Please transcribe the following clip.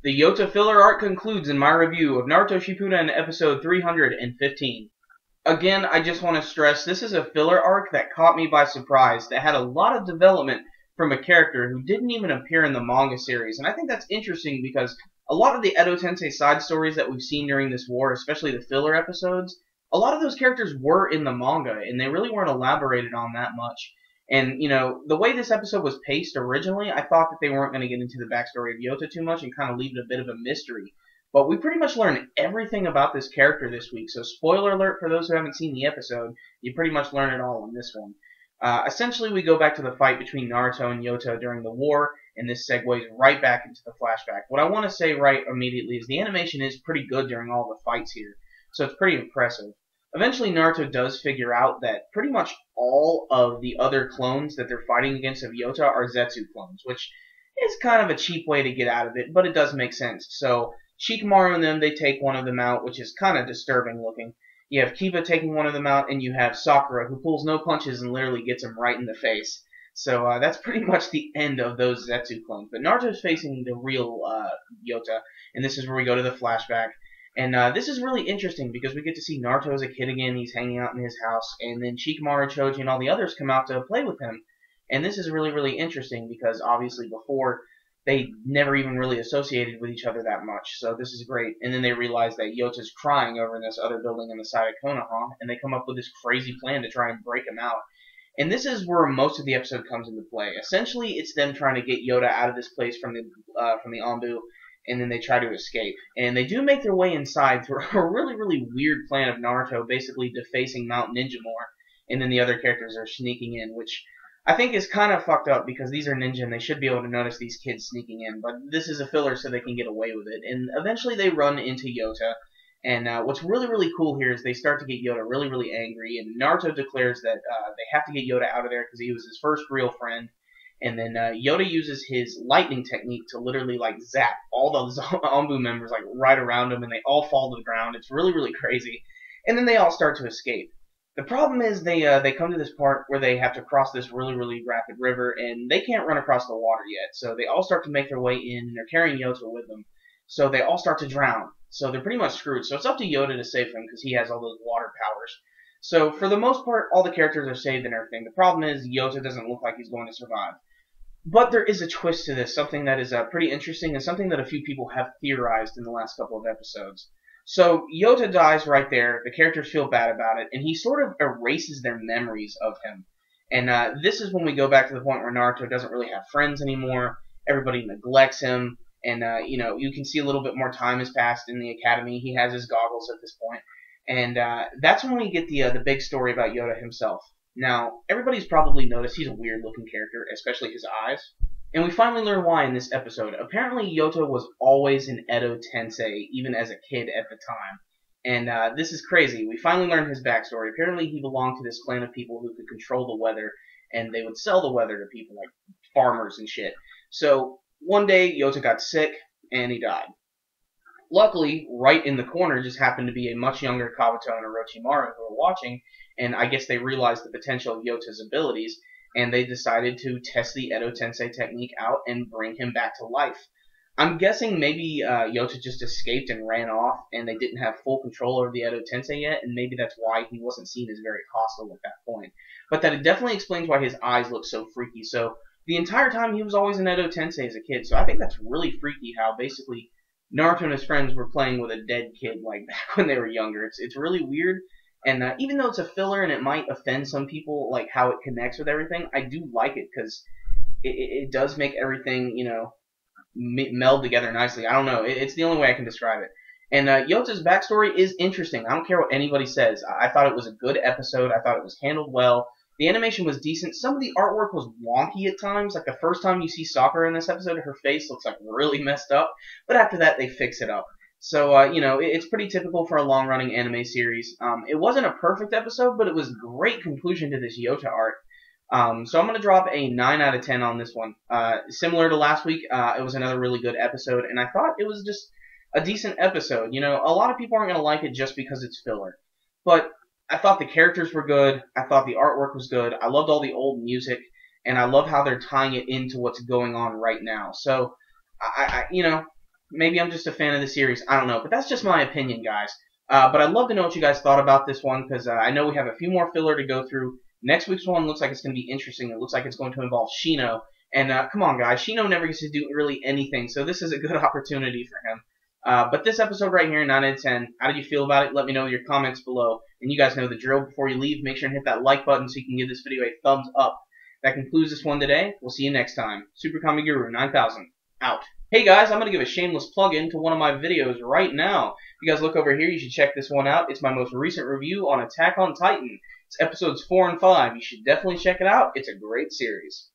The Yota filler arc concludes in my review of Naruto Shippuden episode 315. Again, I just want to stress this is a filler arc that caught me by surprise, that had a lot of development from a character who didn't even appear in the manga series. And I think that's interesting because a lot of the Edo Tensei side stories that we've seen during this war, especially the filler episodes, a lot of those characters were in the manga, and they really weren't elaborated on that much. And, you know, the way this episode was paced originally, I thought that they weren't going to get into the backstory of Yota too much and kind of leave it a bit of a mystery. But we pretty much learned everything about this character this week, so spoiler alert for those who haven't seen the episode, you pretty much learn it all in this one. Essentially, we go back to the fight between Naruto and Yota during the war, and this segues right back into the flashback. What I want to say right immediately is the animation is pretty good during all the fights here, so it's pretty impressive. Eventually, Naruto does figure out that pretty much all of the other clones that they're fighting against of Yota are Zetsu clones, which is kind of a cheap way to get out of it, but it does make sense. So, Shikamaru and them, they take one of them out, which is kind of disturbing looking. You have Kiba taking one of them out, and you have Sakura, who pulls no punches and literally gets him right in the face. So that's pretty much the end of those Zetsu clones. But Naruto's facing the real Yota, and this is where we go to the flashback. And this is really interesting because we get to see Naruto as a kid again. He's hanging out in his house, and then Shikamaru, Choji, and all the others come out to play with him. And this is really, really interesting because obviously before they never even really associated with each other that much. So this is great. And then they realize that Yota's crying over in this other building on the side of Konoha, and they come up with this crazy plan to try and break him out. And this is where most of the episode comes into play. Essentially, it's them trying to get Yota out of this place from the Anbu, and then they try to escape. And they do make their way inside through a really, really weird plan of Naruto basically defacing Mount Ninja more, and then the other characters are sneaking in, which I think is kind of fucked up because these are ninja and they should be able to notice these kids sneaking in, but this is a filler so they can get away with it. And eventually they run into Yota, and what's really, really cool here is they start to get Yota really, really angry, and Naruto declares that they have to get Yota out of there because he was his first real friend. And then Yota uses his lightning technique to literally like zap all those Anbu members like right around him, and they all fall to the ground. It's really, really crazy. And then they all start to escape. The problem is they come to this part where they have to cross this really, really rapid river, and they can't run across the water yet. So they all start to make their way in, and they're carrying Yota with them. So they all start to drown. So they're pretty much screwed. So it's up to Yota to save them because he has all those water powers. So for the most part, all the characters are saved and everything. The problem is Yota doesn't look like he's going to survive. But there is a twist to this, something that is pretty interesting and something that a few people have theorized in the last couple of episodes. So Yota dies right there, the characters feel bad about it, and he sort of erases their memories of him. And this is when we go back to the point where Naruto doesn't really have friends anymore, everybody neglects him, and you know, you can see a little bit more time has passed in the academy. He has his goggles at this point. And that's when we get the big story about Yota himself. Now, everybody's probably noticed he's a weird-looking character, especially his eyes. And we finally learn why in this episode. Apparently, Yota was always an Edo Tensei, even as a kid at the time. And this is crazy. We finally learn his backstory. Apparently, he belonged to this clan of people who could control the weather, and they would sell the weather to people, like farmers and shit. So, one day, Yota got sick, and he died. Luckily, right in the corner just happened to be a much younger Kabuto and Orochimaru who were watching, and I guess they realized the potential of Yota's abilities, and they decided to test the Edo Tensei technique out and bring him back to life. I'm guessing maybe Yota just escaped and ran off, and they didn't have full control over the Edo Tensei yet, and maybe that's why he wasn't seen as very hostile at that point. But that definitely explains why his eyes look so freaky. So the entire time he was always an Edo Tensei as a kid, so I think that's really freaky how basically Naruto and his friends were playing with a dead kid like back when they were younger. It's really weird. And even though it's a filler and it might offend some people, like how it connects with everything, I do like it because it does make everything, you know, meld together nicely. I don't know. It's the only way I can describe it. And Yota's backstory is interesting. I don't care what anybody says. I thought it was a good episode. I thought it was handled well. The animation was decent. Some of the artwork was wonky at times. Like the first time you see Sakura in this episode, her face looks like really messed up. But after that, they fix it up. So, you know, it's pretty typical for a long-running anime series. It wasn't a perfect episode, but it was a great conclusion to this Yota arc. So I'm going to drop a 9 out of 10 on this one. Similar to last week, it was another really good episode, and I thought it was just a decent episode. You know, a lot of people aren't going to like it just because it's filler. But I thought the characters were good. I thought the artwork was good. I loved all the old music, and I love how they're tying it into what's going on right now. So, you know, Maybe I'm just a fan of the series. I don't know, but that's just my opinion, guys. But I'd love to know what you guys thought about this one, because I know we have a few more filler to go through. Next week's one looks like it's going to be interesting. It looks like it's going to involve Shino. And come on, guys, Shino never gets to do really anything, so this is a good opportunity for him. But this episode right here, 9 out of 10, how did you feel about it? Let me know in your comments below. And you guys know the drill. Before you leave, make sure and hit that like button so you can give this video a thumbs up. That concludes this one today. We'll see you next time. SuperKamiGuru9000, out. Hey guys, I'm going to give a shameless plug-in to one of my videos right now. If you guys look over here, you should check this one out. It's my most recent review on Attack on Titan. It's episodes 4 and 5. You should definitely check it out. It's a great series.